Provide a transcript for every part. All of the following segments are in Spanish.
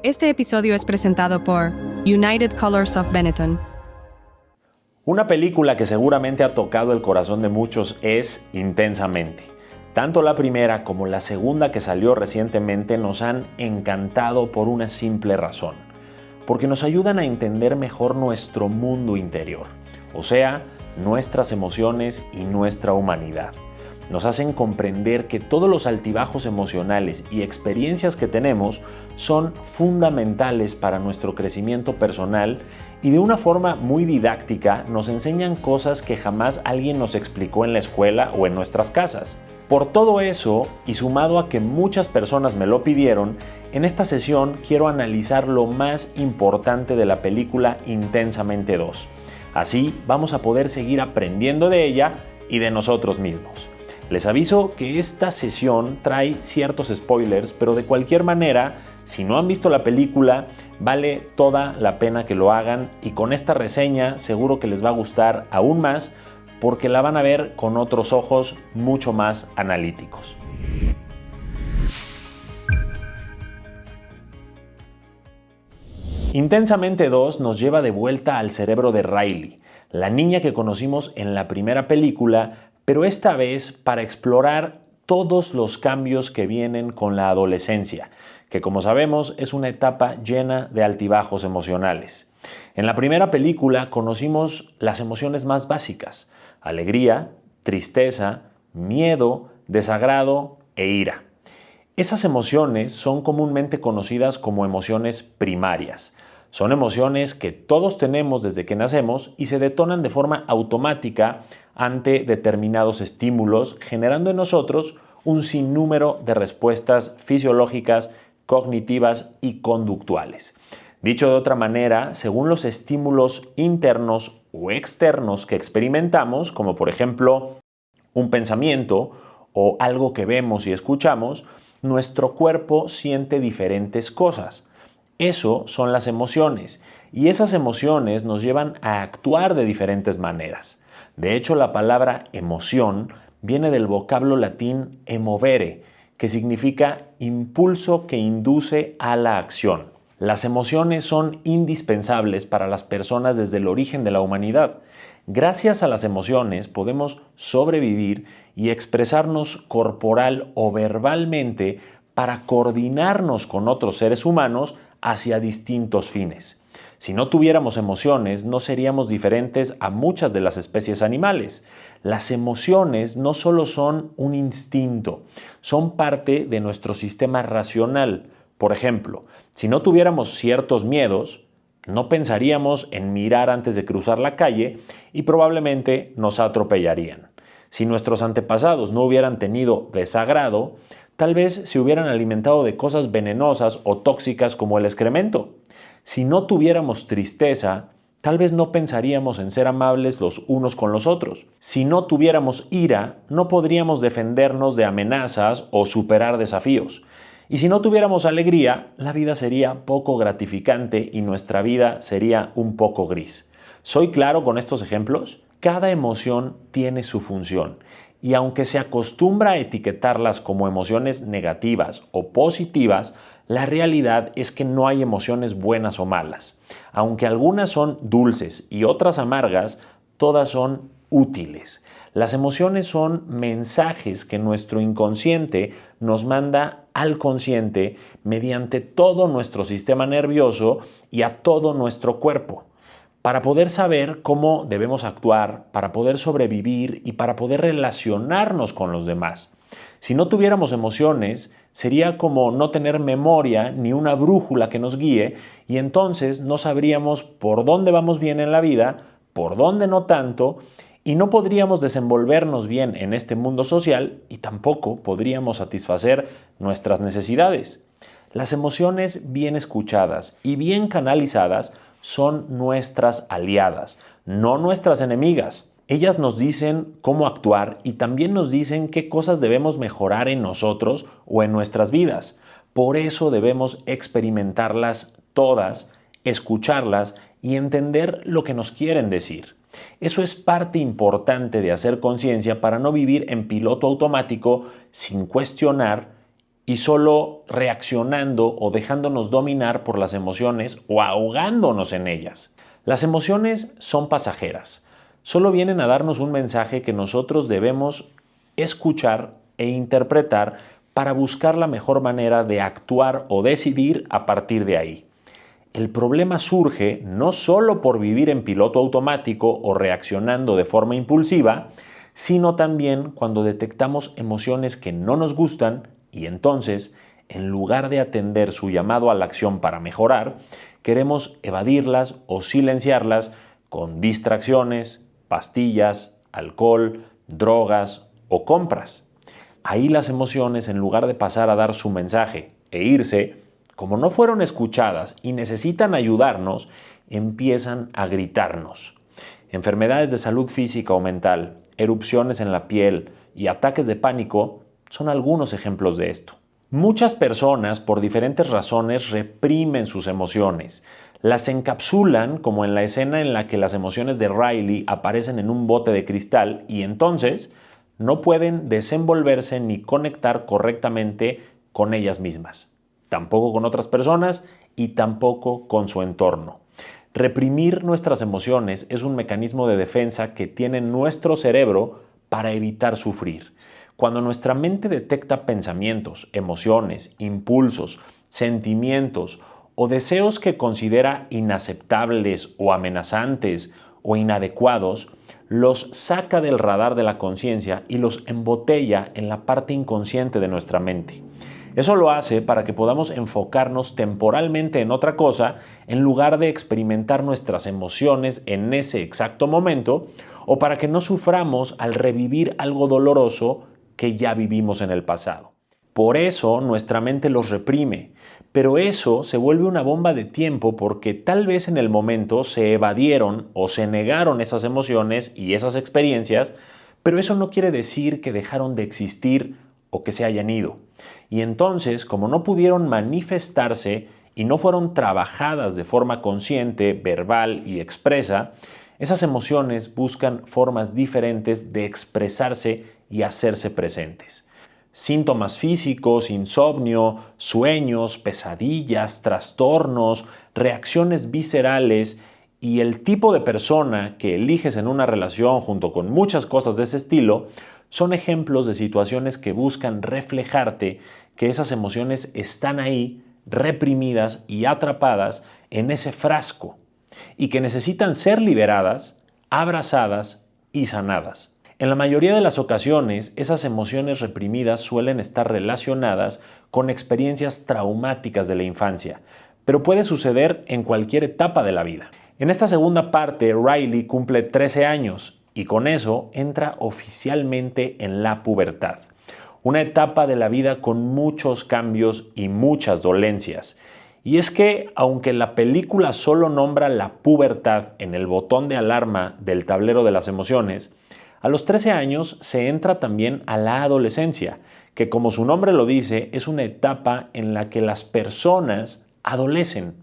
Este episodio es presentado por United Colors of Benetton. Una película que seguramente ha tocado el corazón de muchos es Intensamente. Tanto la primera como la segunda que salió recientemente nos han encantado por una simple razón, porque nos ayudan a entender mejor nuestro mundo interior, o sea, nuestras emociones y nuestra humanidad. Nos hacen comprender que todos los altibajos emocionales y experiencias que tenemos son fundamentales para nuestro crecimiento personal y de una forma muy didáctica nos enseñan cosas que jamás alguien nos explicó en la escuela o en nuestras casas. Por todo eso, y sumado a que muchas personas me lo pidieron, en esta sesión quiero analizar lo más importante de la película Intensamente 2. Así vamos a poder seguir aprendiendo de ella y de nosotros mismos. Les aviso que esta sesión trae ciertos spoilers, pero de cualquier manera, si no han visto la película, vale toda la pena que lo hagan y con esta reseña seguro que les va a gustar aún más porque la van a ver con otros ojos mucho más analíticos. Intensamente 2 nos lleva de vuelta al cerebro de Riley, la niña que conocimos en la primera película, pero esta vez para explorar todos los cambios que vienen con la adolescencia, que como sabemos es una etapa llena de altibajos emocionales. En la primera película conocimos las emociones más básicas: alegría, tristeza, miedo, desagrado e ira. Esas emociones son comúnmente conocidas como emociones primarias. Son emociones que todos tenemos desde que nacemos y se detonan de forma automática ante determinados estímulos, generando en nosotros un sinnúmero de respuestas fisiológicas, cognitivas y conductuales. Dicho de otra manera, según los estímulos internos o externos que experimentamos, como por ejemplo un pensamiento o algo que vemos y escuchamos, nuestro cuerpo siente diferentes cosas. Eso son las emociones, y esas emociones nos llevan a actuar de diferentes maneras. De hecho, la palabra emoción viene del vocablo latín emovere, que significa impulso que induce a la acción. Las emociones son indispensables para las personas desde el origen de la humanidad. Gracias a las emociones podemos sobrevivir y expresarnos corporal o verbalmente para coordinarnos con otros seres humanos hacia distintos fines. Si no tuviéramos emociones, no seríamos diferentes a muchas de las especies animales. Las emociones no solo son un instinto, son parte de nuestro sistema racional. Por ejemplo, si no tuviéramos ciertos miedos, no pensaríamos en mirar antes de cruzar la calle y probablemente nos atropellarían. Si nuestros antepasados no hubieran tenido desagrado, tal vez se hubieran alimentado de cosas venenosas o tóxicas como el excremento. Si no tuviéramos tristeza, tal vez no pensaríamos en ser amables los unos con los otros. Si no tuviéramos ira, no podríamos defendernos de amenazas o superar desafíos. Y si no tuviéramos alegría, la vida sería poco gratificante y nuestra vida sería un poco gris. ¿Soy claro con estos ejemplos? Cada emoción tiene su función. Y aunque se acostumbra a etiquetarlas como emociones negativas o positivas, la realidad es que no hay emociones buenas o malas. Aunque algunas son dulces y otras amargas, todas son útiles. Las emociones son mensajes que nuestro inconsciente nos manda al consciente mediante todo nuestro sistema nervioso y a todo nuestro cuerpo, para poder saber cómo debemos actuar, para poder sobrevivir y para poder relacionarnos con los demás. Si no tuviéramos emociones, sería como no tener memoria ni una brújula que nos guíe y entonces no sabríamos por dónde vamos bien en la vida, por dónde no tanto, y no podríamos desenvolvernos bien en este mundo social y tampoco podríamos satisfacer nuestras necesidades. Las emociones bien escuchadas y bien canalizadas son nuestras aliadas, no nuestras enemigas. Ellas nos dicen cómo actuar y también nos dicen qué cosas debemos mejorar en nosotros o en nuestras vidas. Por eso debemos experimentarlas todas, escucharlas y entender lo que nos quieren decir. Eso es parte importante de hacer conciencia para no vivir en piloto automático sin cuestionar y solo reaccionando o dejándonos dominar por las emociones o ahogándonos en ellas. Las emociones son pasajeras. Solo vienen a darnos un mensaje que nosotros debemos escuchar e interpretar para buscar la mejor manera de actuar o decidir a partir de ahí. El problema surge no solo por vivir en piloto automático o reaccionando de forma impulsiva, sino también cuando detectamos emociones que no nos gustan y entonces, en lugar de atender su llamado a la acción para mejorar, queremos evadirlas o silenciarlas con distracciones, pastillas, alcohol, drogas o compras. Ahí las emociones, en lugar de pasar a dar su mensaje e irse, como no fueron escuchadas y necesitan ayudarnos, empiezan a gritarnos. Enfermedades de salud física o mental, erupciones en la piel y ataques de pánico son algunos ejemplos de esto. Muchas personas, por diferentes razones, reprimen sus emociones. Las encapsulan, como en la escena en la que las emociones de Riley aparecen en un bote de cristal y entonces no pueden desenvolverse ni conectar correctamente con ellas mismas. Tampoco con otras personas y tampoco con su entorno. Reprimir nuestras emociones es un mecanismo de defensa que tiene nuestro cerebro para evitar sufrir. Cuando nuestra mente detecta pensamientos, emociones, impulsos, sentimientos o deseos que considera inaceptables o amenazantes o inadecuados, los saca del radar de la conciencia y los embotella en la parte inconsciente de nuestra mente. Eso lo hace para que podamos enfocarnos temporalmente en otra cosa en lugar de experimentar nuestras emociones en ese exacto momento o para que no suframos al revivir algo doloroso que ya vivimos en el pasado. Por eso nuestra mente los reprime, pero eso se vuelve una bomba de tiempo porque tal vez en el momento se evadieron o se negaron esas emociones y esas experiencias, pero eso no quiere decir que dejaron de existir o que se hayan ido. Y entonces, como no pudieron manifestarse y no fueron trabajadas de forma consciente, verbal y expresa, esas emociones buscan formas diferentes de expresarse y hacerse presentes. Síntomas físicos, insomnio, sueños, pesadillas, trastornos, reacciones viscerales y el tipo de persona que eliges en una relación junto con muchas cosas de ese estilo son ejemplos de situaciones que buscan reflejarte que esas emociones están ahí, reprimidas y atrapadas en ese frasco y que necesitan ser liberadas, abrazadas y sanadas. En la mayoría de las ocasiones, esas emociones reprimidas suelen estar relacionadas con experiencias traumáticas de la infancia, pero puede suceder en cualquier etapa de la vida. En esta segunda parte, Riley cumple 13 años y con eso entra oficialmente en la pubertad. Una etapa de la vida con muchos cambios y muchas dolencias. Y es que, aunque la película solo nombra la pubertad en el botón de alarma del tablero de las emociones, a los 13 años se entra también a la adolescencia, que como su nombre lo dice, es una etapa en la que las personas adolecen.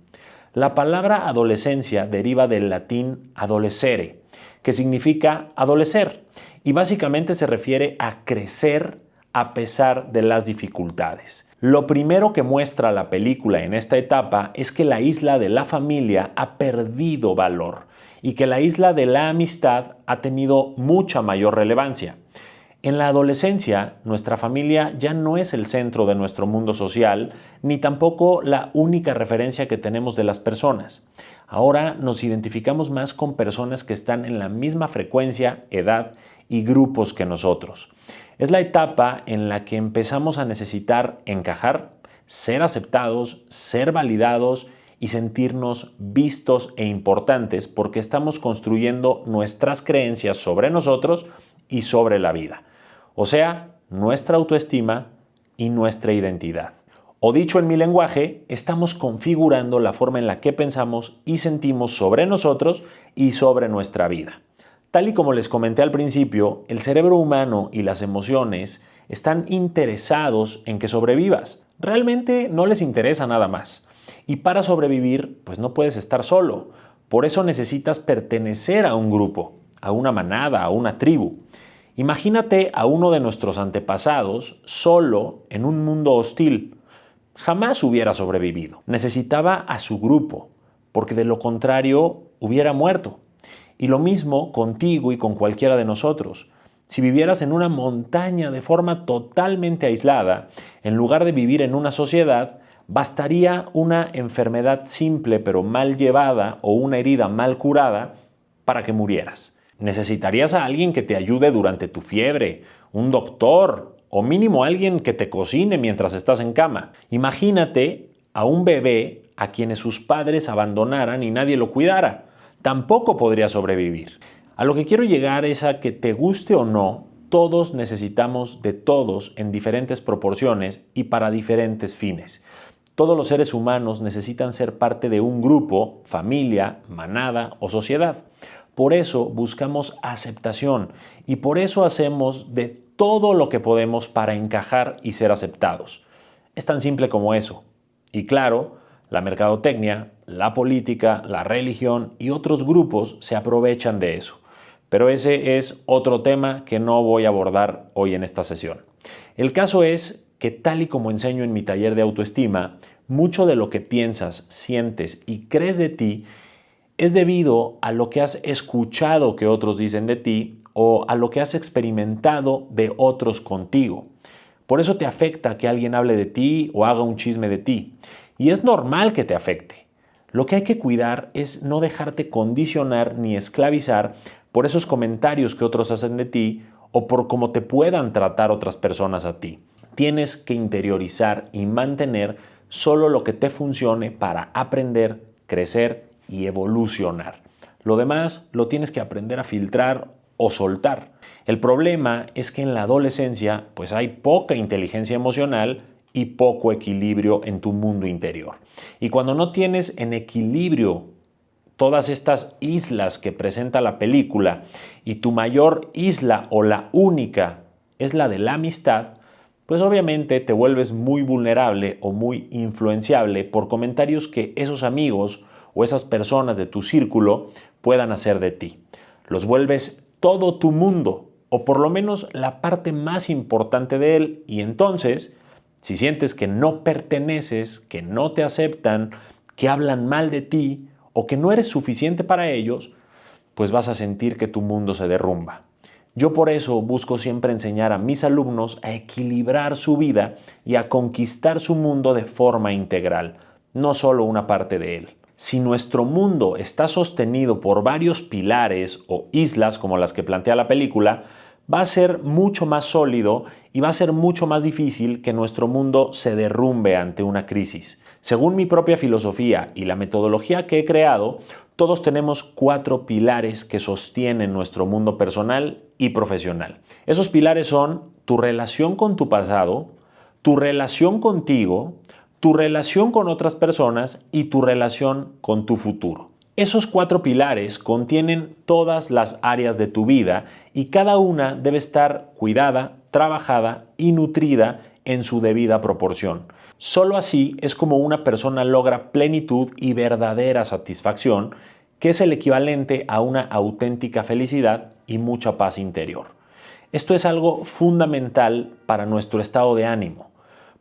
La palabra adolescencia deriva del latín adolescere, que significa adolecer, y básicamente se refiere a crecer a pesar de las dificultades. Lo primero que muestra la película en esta etapa es que la isla de la familia ha perdido valor y que la isla de la amistad ha tenido mucha mayor relevancia. En la adolescencia, nuestra familia ya no es el centro de nuestro mundo social, ni tampoco la única referencia que tenemos de las personas. Ahora nos identificamos más con personas que están en la misma frecuencia, edad y grupos que nosotros. Es la etapa en la que empezamos a necesitar encajar, ser aceptados, ser validados y sentirnos vistos e importantes porque estamos construyendo nuestras creencias sobre nosotros y sobre la vida. O sea, nuestra autoestima y nuestra identidad. O dicho en mi lenguaje, estamos configurando la forma en la que pensamos y sentimos sobre nosotros y sobre nuestra vida. Tal y como les comenté al principio, el cerebro humano y las emociones están interesados en que sobrevivas. Realmente no les interesa nada más. Y para sobrevivir, pues no puedes estar solo. Por eso necesitas pertenecer a un grupo, a una manada, a una tribu. Imagínate a uno de nuestros antepasados solo en un mundo hostil. Jamás hubiera sobrevivido. Necesitaba a su grupo, porque de lo contrario hubiera muerto. Y lo mismo contigo y con cualquiera de nosotros. Si vivieras en una montaña de forma totalmente aislada, en lugar de vivir en una sociedad, bastaría una enfermedad simple pero mal llevada o una herida mal curada para que murieras. Necesitarías a alguien que te ayude durante tu fiebre, un doctor o mínimo alguien que te cocine mientras estás en cama. Imagínate a un bebé a quienes sus padres abandonaran y nadie lo cuidara. Tampoco podría sobrevivir. A lo que quiero llegar es a que te guste o no, todos necesitamos de todos en diferentes proporciones y para diferentes fines. Todos los seres humanos necesitan ser parte de un grupo, familia, manada o sociedad. Por eso buscamos aceptación y por eso hacemos de todo lo que podemos para encajar y ser aceptados. Es tan simple como eso. Y claro, la mercadotecnia, la política, la religión y otros grupos se aprovechan de eso. Pero ese es otro tema que no voy a abordar hoy en esta sesión. El caso es que, tal y como enseño en mi taller de autoestima, mucho de lo que piensas, sientes y crees de ti es debido a lo que has escuchado que otros dicen de ti o a lo que has experimentado de otros contigo. Por eso te afecta que alguien hable de ti o haga un chisme de ti. Y es normal que te afecte. Lo que hay que cuidar es no dejarte condicionar ni esclavizar por esos comentarios que otros hacen de ti o por cómo te puedan tratar otras personas a ti. Tienes que interiorizar y mantener solo lo que te funcione para aprender, crecer y evolucionar. Lo demás lo tienes que aprender a filtrar o soltar. El problema es que en la adolescencia pues hay poca inteligencia emocional y poco equilibrio en tu mundo interior. Y cuando no tienes en equilibrio todas estas islas que presenta la película y tu mayor isla o la única es la de la amistad, pues obviamente te vuelves muy vulnerable o muy influenciable por comentarios que esos amigos o esas personas de tu círculo puedan hacer de ti. Los vuelves todo tu mundo o por lo menos la parte más importante de él y entonces, si sientes que no perteneces, que no te aceptan, que hablan mal de ti o que no eres suficiente para ellos, pues vas a sentir que tu mundo se derrumba. Yo por eso busco siempre enseñar a mis alumnos a equilibrar su vida y a conquistar su mundo de forma integral, no solo una parte de él. Si nuestro mundo está sostenido por varios pilares o islas como las que plantea la película, va a ser mucho más sólido y va a ser mucho más difícil que nuestro mundo se derrumbe ante una crisis. Según mi propia filosofía y la metodología que he creado, todos tenemos 4 pilares que sostienen nuestro mundo personal y profesional. Esos pilares son tu relación con tu pasado, tu relación contigo, tu relación con otras personas y tu relación con tu futuro. Esos 4 pilares contienen todas las áreas de tu vida y cada una debe estar cuidada, trabajada y nutrida en su debida proporción. Solo así es como una persona logra plenitud y verdadera satisfacción, que es el equivalente a una auténtica felicidad y mucha paz interior. Esto es algo fundamental para nuestro estado de ánimo.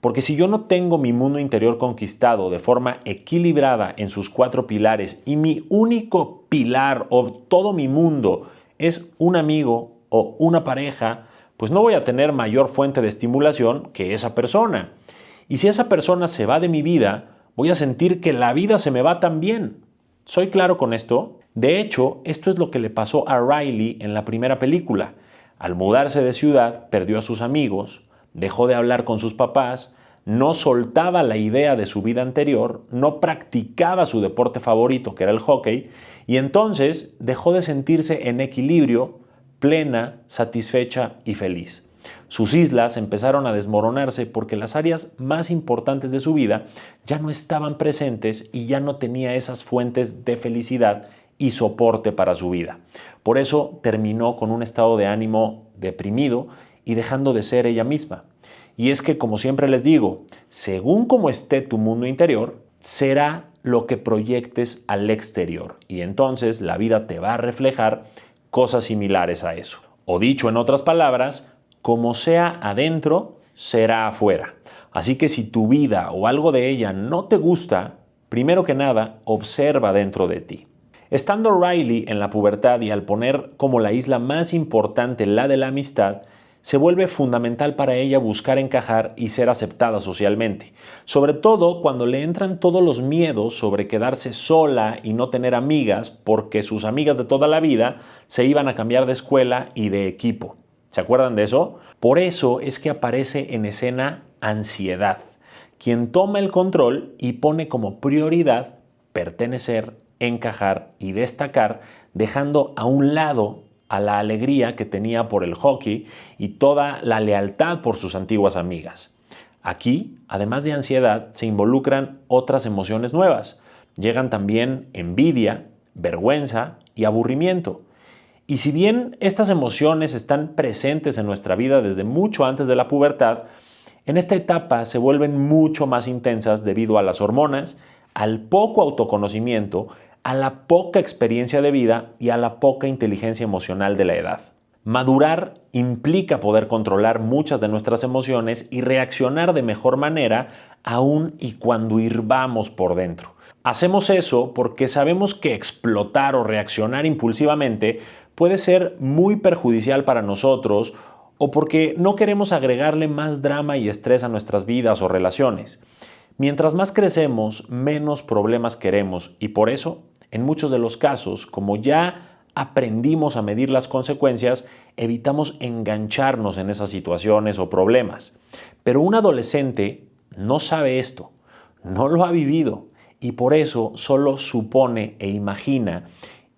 Porque si yo no tengo mi mundo interior conquistado de forma equilibrada en sus 4 pilares y mi único pilar o todo mi mundo es un amigo o una pareja, pues no voy a tener mayor fuente de estimulación que esa persona. Y si esa persona se va de mi vida, voy a sentir que la vida se me va también. ¿Soy claro con esto? De hecho, esto es lo que le pasó a Riley en la primera película. Al mudarse de ciudad, perdió a sus amigos, dejó de hablar con sus papás, no soltaba la idea de su vida anterior, no practicaba su deporte favorito, que era el hockey, y entonces dejó de sentirse en equilibrio, plena, satisfecha y feliz. Sus islas empezaron a desmoronarse porque las áreas más importantes de su vida ya no estaban presentes y ya no tenía esas fuentes de felicidad y soporte para su vida. Por eso terminó con un estado de ánimo deprimido y dejando de ser ella misma. Y es que, como siempre les digo, según cómo esté tu mundo interior, será lo que proyectes al exterior. Y entonces la vida te va a reflejar cosas similares a eso. O dicho en otras palabras, como sea adentro, será afuera. Así que si tu vida o algo de ella no te gusta, primero que nada, observa dentro de ti. Estando Riley en la pubertad y al poner como la isla más importante la de la amistad, se vuelve fundamental para ella buscar encajar y ser aceptada socialmente, sobre todo cuando le entran todos los miedos sobre quedarse sola y no tener amigas porque sus amigas de toda la vida se iban a cambiar de escuela y de equipo. ¿Se acuerdan de eso? Por eso es que aparece en escena ansiedad, quien toma el control y pone como prioridad pertenecer, encajar y destacar, dejando a un lado a la alegría que tenía por el hockey y toda la lealtad por sus antiguas amigas. Aquí, además de ansiedad, se involucran otras emociones nuevas. Llegan también envidia, vergüenza y aburrimiento. Y si bien estas emociones están presentes en nuestra vida desde mucho antes de la pubertad, en esta etapa se vuelven mucho más intensas debido a las hormonas, al poco autoconocimiento, a la poca experiencia de vida y a la poca inteligencia emocional de la edad. Madurar implica poder controlar muchas de nuestras emociones y reaccionar de mejor manera aun y cuando hirvamos por dentro. Hacemos eso porque sabemos que explotar o reaccionar impulsivamente puede ser muy perjudicial para nosotros o porque no queremos agregarle más drama y estrés a nuestras vidas o relaciones. Mientras más crecemos, menos problemas queremos y por eso, en muchos de los casos, como ya aprendimos a medir las consecuencias, evitamos engancharnos en esas situaciones o problemas. Pero un adolescente no sabe esto, no lo ha vivido y por eso solo supone e imagina,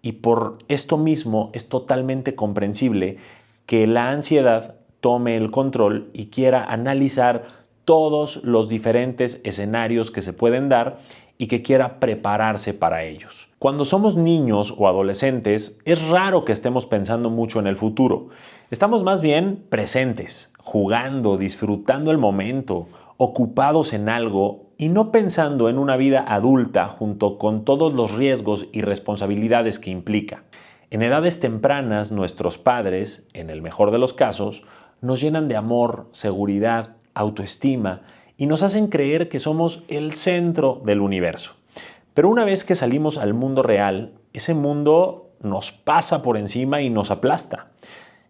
y por esto mismo es totalmente comprensible que la ansiedad tome el control y quiera analizar todos los diferentes escenarios que se pueden dar y que quiera prepararse para ellos. Cuando somos niños o adolescentes, es raro que estemos pensando mucho en el futuro. Estamos más bien presentes, jugando, disfrutando el momento, ocupados en algo y no pensando en una vida adulta junto con todos los riesgos y responsabilidades que implica. En edades tempranas, nuestros padres, en el mejor de los casos, nos llenan de amor, seguridad, autoestima y nos hacen creer que somos el centro del universo. Pero una vez que salimos al mundo real, ese mundo nos pasa por encima y nos aplasta.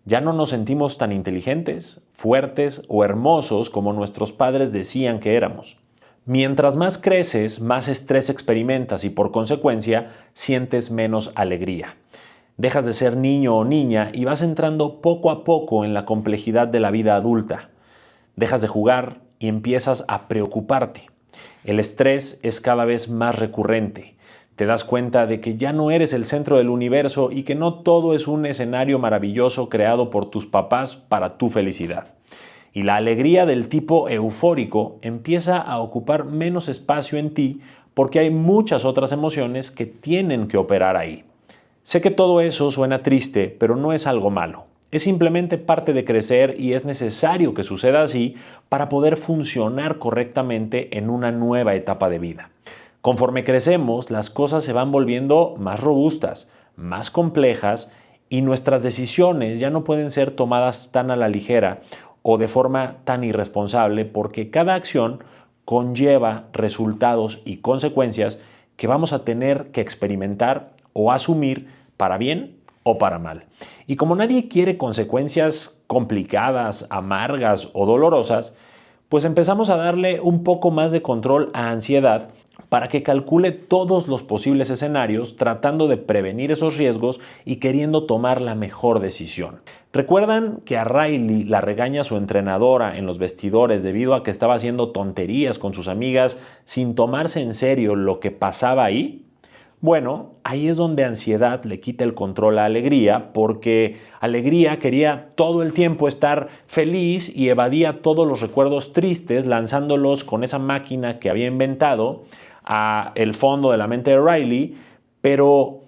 Ya no nos sentimos tan inteligentes, fuertes o hermosos como nuestros padres decían que éramos. Mientras más creces, más estrés experimentas y por consecuencia sientes menos alegría. Dejas de ser niño o niña y vas entrando poco a poco en la complejidad de la vida adulta. Dejas de jugar y empiezas a preocuparte. El estrés es cada vez más recurrente. Te das cuenta de que ya no eres el centro del universo y que no todo es un escenario maravilloso creado por tus papás para tu felicidad. Y la alegría del tipo eufórico empieza a ocupar menos espacio en ti porque hay muchas otras emociones que tienen que operar ahí. Sé que todo eso suena triste, pero no es algo malo. Es simplemente parte de crecer y es necesario que suceda así para poder funcionar correctamente en una nueva etapa de vida. Conforme crecemos, las cosas se van volviendo más robustas, más complejas y nuestras decisiones ya no pueden ser tomadas tan a la ligera o de forma tan irresponsable porque cada acción conlleva resultados y consecuencias que vamos a tener que experimentar o asumir para bien o para mal. Y como nadie quiere consecuencias complicadas, amargas o dolorosas, pues empezamos a darle un poco más de control a ansiedad para que calcule todos los posibles escenarios tratando de prevenir esos riesgos y queriendo tomar la mejor decisión. ¿Recuerdan que a Riley la regaña su entrenadora en los vestidores debido a que estaba haciendo tonterías con sus amigas sin tomarse en serio lo que pasaba ahí? Bueno, ahí es donde ansiedad le quita el control a alegría, porque alegría quería todo el tiempo estar feliz y evadía todos los recuerdos tristes lanzándolos con esa máquina que había inventado a el fondo de la mente de Riley, pero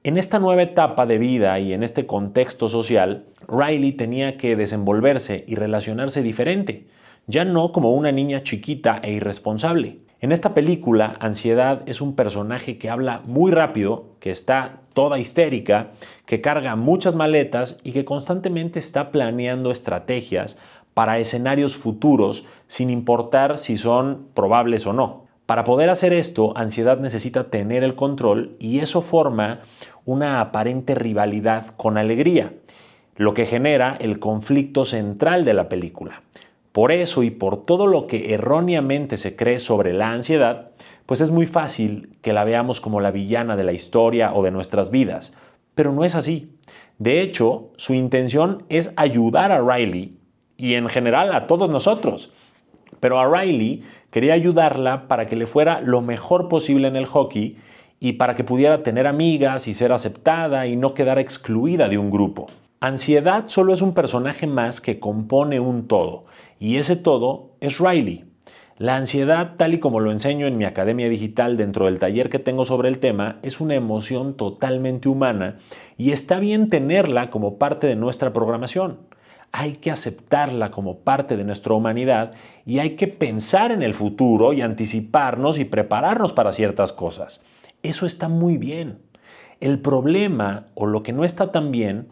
en esta nueva etapa de vida y en este contexto social, Riley tenía que desenvolverse y relacionarse diferente, ya no como una niña chiquita e irresponsable. En esta película, Ansiedad es un personaje que habla muy rápido, que está toda histérica, que carga muchas maletas y que constantemente está planeando estrategias para escenarios futuros sin importar si son probables o no. Para poder hacer esto, ansiedad necesita tener el control y eso forma una aparente rivalidad con alegría, lo que genera el conflicto central de la película. Por eso y por todo lo que erróneamente se cree sobre la ansiedad, pues es muy fácil que la veamos como la villana de la historia o de nuestras vidas, pero no es así. De hecho, su intención es ayudar a Riley y en general a todos nosotros. Pero a Riley quería ayudarla para que le fuera lo mejor posible en el hockey y para que pudiera tener amigas y ser aceptada y no quedar excluida de un grupo. Ansiedad solo es un personaje más que compone un todo, y ese todo es Riley. La ansiedad, tal y como lo enseño en mi academia digital dentro del taller que tengo sobre el tema, es una emoción totalmente humana y está bien tenerla como parte de nuestra programación. Hay que aceptarla como parte de nuestra humanidad y hay que pensar en el futuro y anticiparnos y prepararnos para ciertas cosas. Eso está muy bien. El problema, o lo que no está tan bien,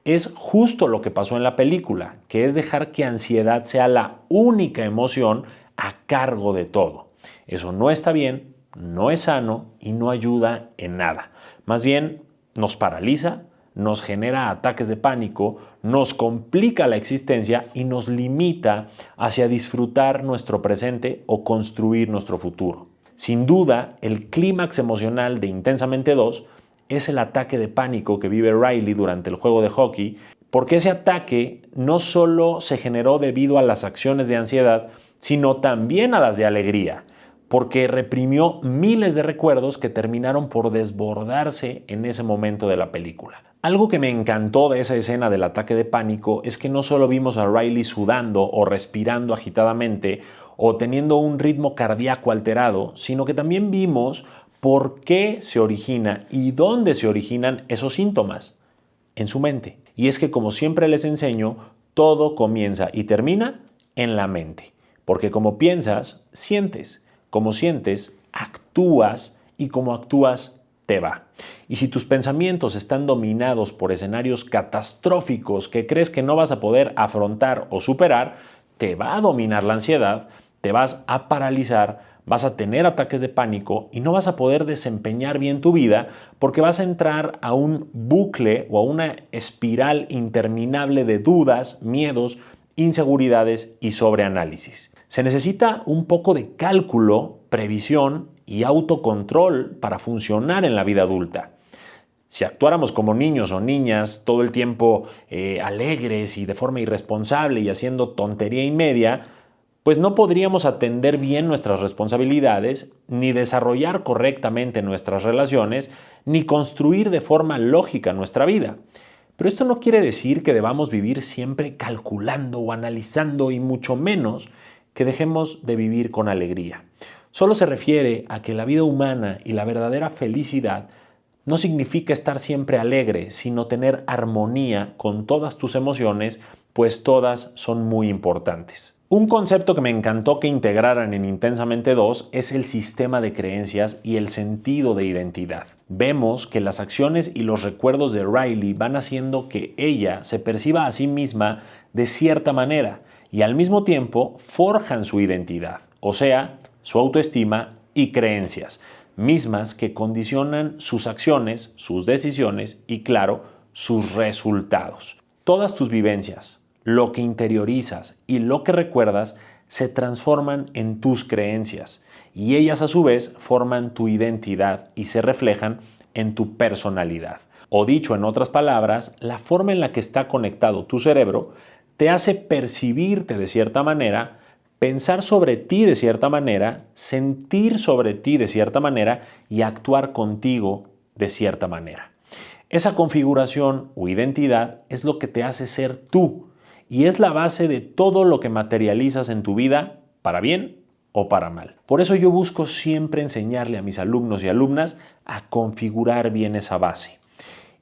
es justo lo que pasó en la película, que es dejar que ansiedad sea la única emoción a cargo de todo. Eso no está bien, no es sano y no ayuda en nada. Más bien, nos paraliza, nos genera ataques de pánico, nos complica la existencia y nos limita hacia disfrutar nuestro presente o construir nuestro futuro. Sin duda, el clímax emocional de Intensamente 2 es el ataque de pánico que vive Riley durante el juego de hockey, porque ese ataque no solo se generó debido a las acciones de ansiedad, sino también a las de alegría, porque reprimió miles de recuerdos que terminaron por desbordarse en ese momento de la película. Algo que me encantó de esa escena del ataque de pánico es que no solo vimos a Riley sudando o respirando agitadamente o teniendo un ritmo cardíaco alterado, sino que también vimos por qué se origina y dónde se originan esos síntomas, en su mente. Y es que, como siempre les enseño, todo comienza y termina en la mente. Porque como piensas, sientes. Como sientes, actúas y como actúas, te va. Y si tus pensamientos están dominados por escenarios catastróficos que crees que no vas a poder afrontar o superar, te va a dominar la ansiedad, te vas a paralizar, vas a tener ataques de pánico y no vas a poder desempeñar bien tu vida porque vas a entrar a un bucle o a una espiral interminable de dudas, miedos, inseguridades y sobreanálisis. Se necesita un poco de cálculo, previsión y autocontrol para funcionar en la vida adulta. Si actuáramos como niños o niñas todo el tiempo alegres y de forma irresponsable y haciendo tontería y media, pues no podríamos atender bien nuestras responsabilidades, ni desarrollar correctamente nuestras relaciones, ni construir de forma lógica nuestra vida. Pero esto no quiere decir que debamos vivir siempre calculando o analizando y mucho menos que dejemos de vivir con alegría. Solo se refiere a que la vida humana y la verdadera felicidad no significa estar siempre alegre, sino tener armonía con todas tus emociones, pues todas son muy importantes. Un concepto que me encantó que integraran en Intensamente 2 es el sistema de creencias y el sentido de identidad. Vemos que las acciones y los recuerdos de Riley van haciendo que ella se perciba a sí misma de cierta manera y al mismo tiempo forjan su identidad, o sea, su autoestima y creencias, mismas que condicionan sus acciones, sus decisiones y, claro, sus resultados. Todas tus vivencias, lo que interiorizas y lo que recuerdas se transforman en tus creencias y ellas a su vez forman tu identidad y se reflejan en tu personalidad. O dicho en otras palabras, la forma en la que está conectado tu cerebro te hace percibirte de cierta manera, pensar sobre ti de cierta manera, sentir sobre ti de cierta manera y actuar contigo de cierta manera. Esa configuración o identidad es lo que te hace ser tú y es la base de todo lo que materializas en tu vida, para bien o para mal. Por eso yo busco siempre enseñarle a mis alumnos y alumnas a configurar bien esa base.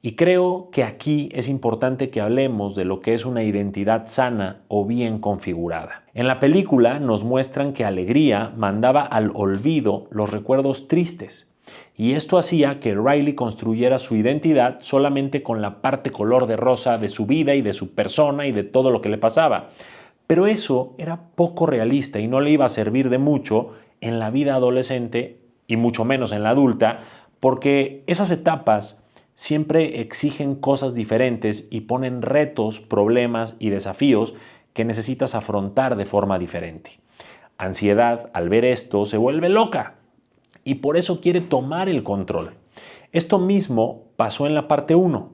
Y creo que aquí es importante que hablemos de lo que es una identidad sana o bien configurada. En la película nos muestran que Alegría mandaba al olvido los recuerdos tristes Y esto hacía que Riley construyera su identidad solamente con la parte color de rosa de su vida y de su persona y de todo lo que le pasaba. Pero eso era poco realista y no le iba a servir de mucho en la vida adolescente y mucho menos en la adulta, porque esas etapas siempre exigen cosas diferentes y ponen retos, problemas y desafíos que necesitas afrontar de forma diferente. Ansiedad, al ver esto, se vuelve loca y por eso quiere tomar el control. Esto mismo pasó en la parte 1.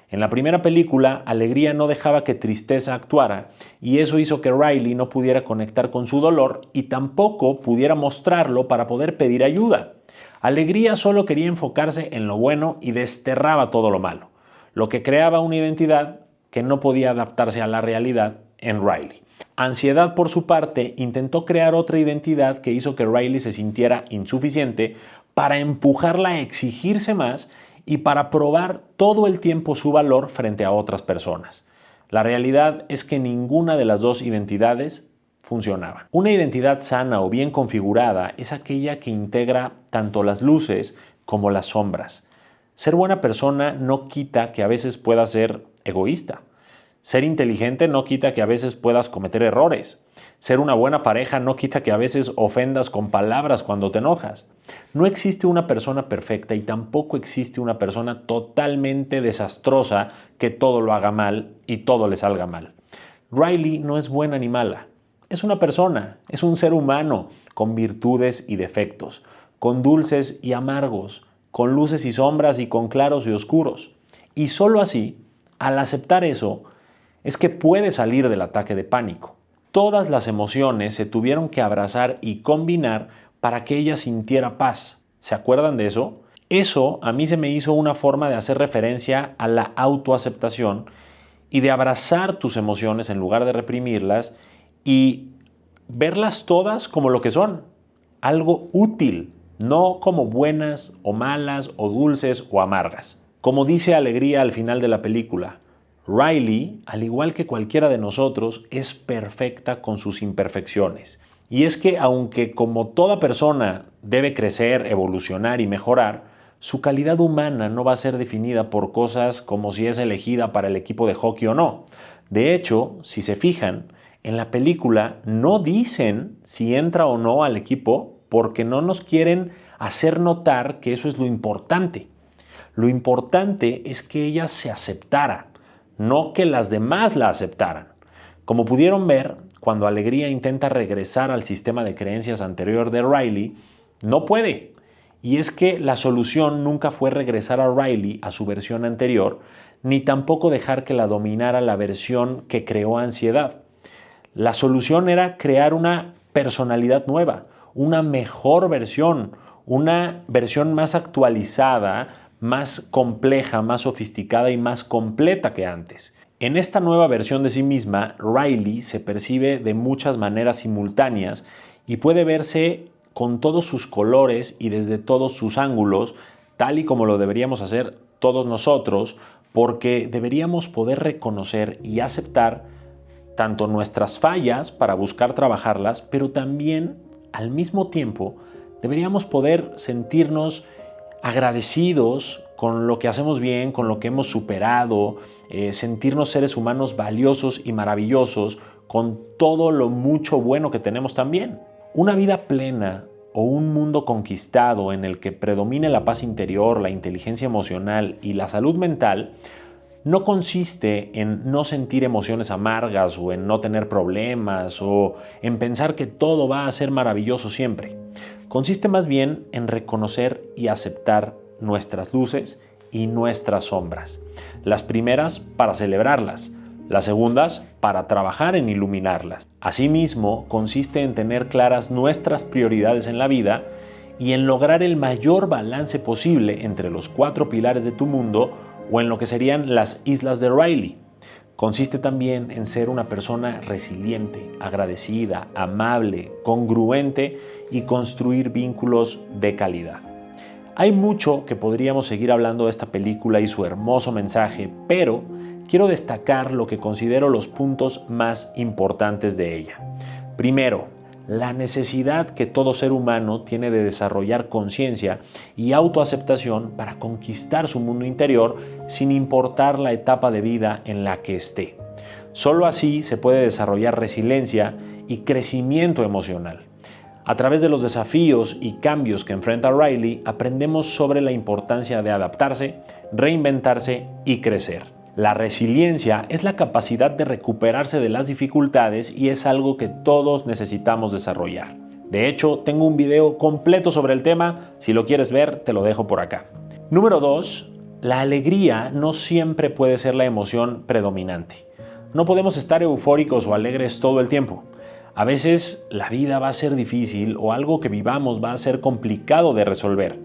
En la primera película, Alegría no dejaba que Tristeza actuara y eso hizo que Riley no pudiera conectar con su dolor y tampoco pudiera mostrarlo para poder pedir ayuda. Alegría solo quería enfocarse en lo bueno y desterraba todo lo malo, lo que creaba una identidad que no podía adaptarse a la realidad en Riley. Ansiedad, por su parte, intentó crear otra identidad que hizo que Riley se sintiera insuficiente para empujarla a exigirse más y para probar todo el tiempo su valor frente a otras personas. La realidad es que ninguna de las dos identidades funcionaban. Una identidad sana o bien configurada es aquella que integra tanto las luces como las sombras. Ser buena persona no quita que a veces puedas ser egoísta. Ser inteligente no quita que a veces puedas cometer errores. Ser una buena pareja no quita que a veces ofendas con palabras cuando te enojas. No existe una persona perfecta y tampoco existe una persona totalmente desastrosa que todo lo haga mal y todo le salga mal. Riley no es buena ni mala. Es una persona, es un ser humano con virtudes y defectos, con dulces y amargos, con luces y sombras y con claros y oscuros. Y solo así, al aceptar eso, es que puede salir del ataque de pánico. Todas las emociones se tuvieron que abrazar y combinar para que ella sintiera paz. ¿Se acuerdan de eso? Eso a mí se me hizo una forma de hacer referencia a la autoaceptación y de abrazar tus emociones en lugar de reprimirlas y verlas todas como lo que son, algo útil, no como buenas o malas o dulces o amargas. Como dice Alegría al final de la película, Riley, al igual que cualquiera de nosotros, es perfecta con sus imperfecciones. Y es que aunque como toda persona debe crecer, evolucionar y mejorar, su calidad humana no va a ser definida por cosas como si es elegida para el equipo de hockey o no. De hecho, si se fijan, en la película no dicen si entra o no al equipo porque no nos quieren hacer notar que eso es lo importante. Lo importante es que ella se aceptara, no que las demás la aceptaran. Como pudieron ver, cuando Alegría intenta regresar al sistema de creencias anterior de Riley, no puede. Y es que la solución nunca fue regresar a Riley a su versión anterior, ni tampoco dejar que la dominara la versión que creó ansiedad. La solución era crear una personalidad nueva, una mejor versión, una versión más actualizada, más compleja, más sofisticada y más completa que antes. En esta nueva versión de sí misma, Riley se percibe de muchas maneras simultáneas y puede verse con todos sus colores y desde todos sus ángulos, tal y como lo deberíamos hacer todos nosotros, porque deberíamos poder reconocer y aceptar tanto nuestras fallas para buscar trabajarlas, pero también al mismo tiempo deberíamos poder sentirnos agradecidos con lo que hacemos bien, con lo que hemos superado, sentirnos seres humanos valiosos y maravillosos con todo lo mucho bueno que tenemos también. Una vida plena o un mundo conquistado en el que predomine la paz interior, la inteligencia emocional y la salud mental no consiste en no sentir emociones amargas o en no tener problemas o en pensar que todo va a ser maravilloso siempre. Consiste más bien en reconocer y aceptar nuestras luces y nuestras sombras. Las primeras para celebrarlas, las segundas para trabajar en iluminarlas. Asimismo, consiste en tener claras nuestras prioridades en la vida y en lograr el mayor balance posible entre los 4 pilares de tu mundo o en lo que serían las islas de Riley. Consiste también en ser una persona resiliente, agradecida, amable, congruente y construir vínculos de calidad. Hay mucho que podríamos seguir hablando de esta película y su hermoso mensaje, pero quiero destacar lo que considero los puntos más importantes de ella. Primero, la necesidad que todo ser humano tiene de desarrollar conciencia y autoaceptación para conquistar su mundo interior sin importar la etapa de vida en la que esté. Solo así se puede desarrollar resiliencia y crecimiento emocional. A través de los desafíos y cambios que enfrenta Riley, aprendemos sobre la importancia de adaptarse, reinventarse y crecer. La resiliencia es la capacidad de recuperarse de las dificultades y es algo que todos necesitamos desarrollar. De hecho, tengo un video completo sobre el tema, si lo quieres ver, te lo dejo por acá. Número 2. La alegría no siempre puede ser la emoción predominante. No podemos estar eufóricos o alegres todo el tiempo. A veces la vida va a ser difícil o algo que vivamos va a ser complicado de resolver.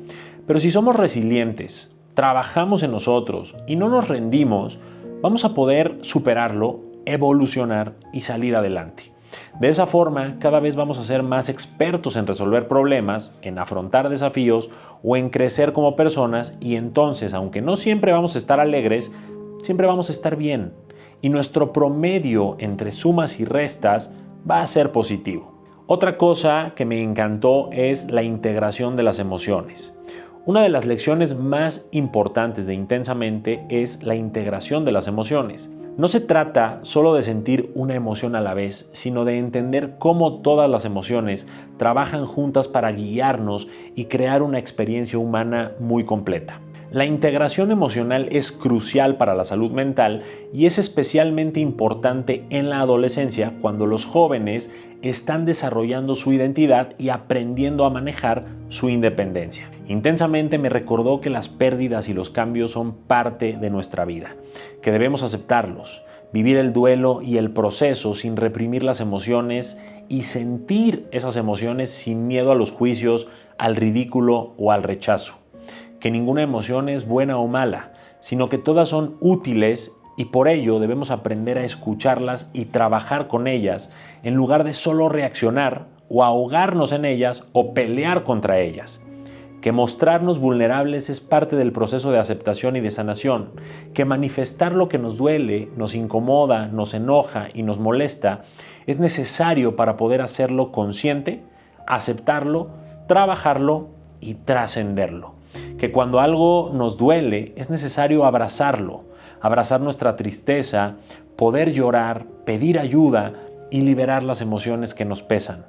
Pero si somos resilientes, trabajamos en nosotros y no nos rendimos, vamos a poder superarlo, evolucionar y salir adelante. De esa forma, cada vez vamos a ser más expertos en resolver problemas, en afrontar desafíos o en crecer como personas y entonces, aunque no siempre vamos a estar alegres, siempre vamos a estar bien. Y nuestro promedio entre sumas y restas va a ser positivo. Otra cosa que me encantó es la integración de las emociones. Una de las lecciones más importantes de Intensamente es la integración de las emociones. No se trata solo de sentir una emoción a la vez, sino de entender cómo todas las emociones trabajan juntas para guiarnos y crear una experiencia humana muy completa. La integración emocional es crucial para la salud mental y es especialmente importante en la adolescencia cuando los jóvenes están desarrollando su identidad y aprendiendo a manejar su independencia. Intensamente me recordó que las pérdidas y los cambios son parte de nuestra vida, que debemos aceptarlos, vivir el duelo y el proceso sin reprimir las emociones y sentir esas emociones sin miedo a los juicios, al ridículo o al rechazo. Que ninguna emoción es buena o mala, sino que todas son útiles y por ello debemos aprender a escucharlas y trabajar con ellas en lugar de solo reaccionar o ahogarnos en ellas o pelear contra ellas. Que mostrarnos vulnerables es parte del proceso de aceptación y de sanación, que manifestar lo que nos duele, nos incomoda, nos enoja y nos molesta es necesario para poder hacerlo consciente, aceptarlo, trabajarlo y trascenderlo. Que cuando algo nos duele es necesario abrazarlo, abrazar nuestra tristeza, poder llorar, pedir ayuda y liberar las emociones que nos pesan.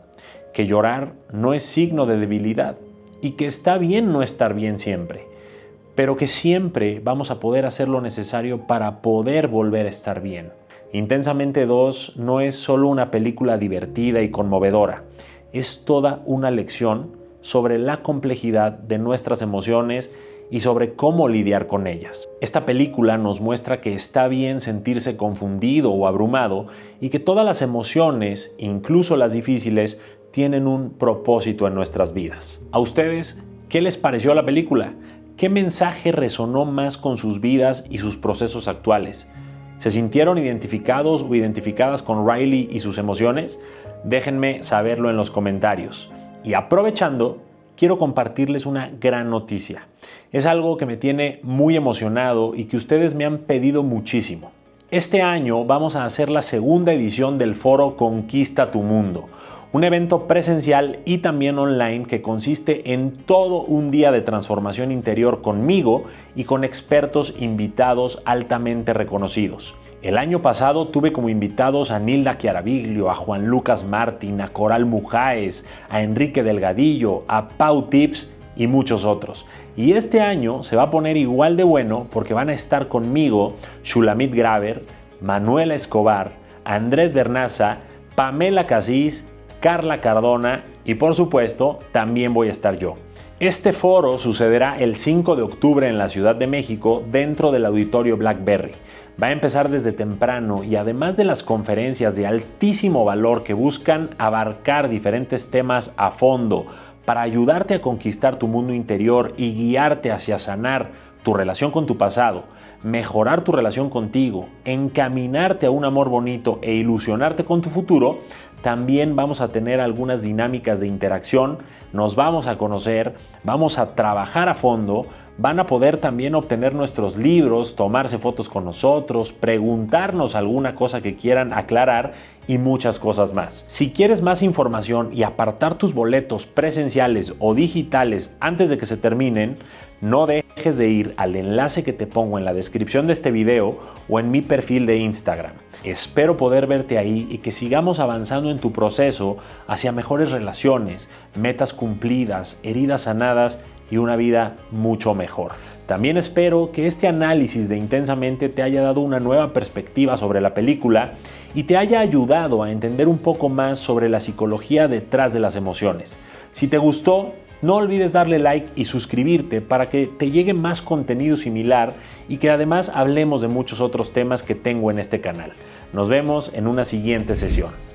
Que llorar no es signo de debilidad y que está bien no estar bien siempre, pero que siempre vamos a poder hacer lo necesario para poder volver a estar bien. Intensamente 2 no es solo una película divertida y conmovedora, es toda una lección sobre la complejidad de nuestras emociones y sobre cómo lidiar con ellas. Esta película nos muestra que está bien sentirse confundido o abrumado y que todas las emociones, incluso las difíciles, tienen un propósito en nuestras vidas. ¿A ustedes qué les pareció la película? ¿Qué mensaje resonó más con sus vidas y sus procesos actuales? ¿Se sintieron identificados o identificadas con Riley y sus emociones? Déjenme saberlo en los comentarios. Y aprovechando, quiero compartirles una gran noticia. Es algo que me tiene muy emocionado y que ustedes me han pedido muchísimo. Este año vamos a hacer la segunda edición del foro Conquista tu Mundo, un evento presencial y también online que consiste en todo un día de transformación interior conmigo y con expertos invitados altamente reconocidos. El año pasado tuve como invitados a Nilda Chiaraviglio, a Juan Lucas Martín, a Coral Mujáez, a Enrique Delgadillo, a Pau Tips y muchos otros. Y este año se va a poner igual de bueno porque van a estar conmigo Shulamit Graver, Manuela Escobar, Andrés Bernaza, Pamela Casís, Carla Cardona y por supuesto también voy a estar yo. Este foro sucederá el 5 de octubre en la Ciudad de México dentro del Auditorio Blackberry. Va a empezar desde temprano y además de las conferencias de altísimo valor que buscan abarcar diferentes temas a fondo para ayudarte a conquistar tu mundo interior y guiarte hacia sanar tu relación con tu pasado, mejorar tu relación contigo, encaminarte a un amor bonito e ilusionarte con tu futuro, también vamos a tener algunas dinámicas de interacción, nos vamos a conocer, vamos a trabajar a fondo, Van a poder también obtener nuestros libros, tomarse fotos con nosotros, preguntarnos alguna cosa que quieran aclarar y muchas cosas más. Si quieres más información y apartar tus boletos presenciales o digitales antes de que se terminen, no dejes de ir al enlace que te pongo en la descripción de este video o en mi perfil de Instagram. Espero poder verte ahí y que sigamos avanzando en tu proceso hacia mejores relaciones, metas cumplidas, heridas sanadas y una vida mucho mejor. También espero que este análisis de Intensamente te haya dado una nueva perspectiva sobre la película y te haya ayudado a entender un poco más sobre la psicología detrás de las emociones. Si te gustó, no olvides darle like y suscribirte para que te llegue más contenido similar y que además hablemos de muchos otros temas que tengo en este canal. Nos vemos en una siguiente sesión.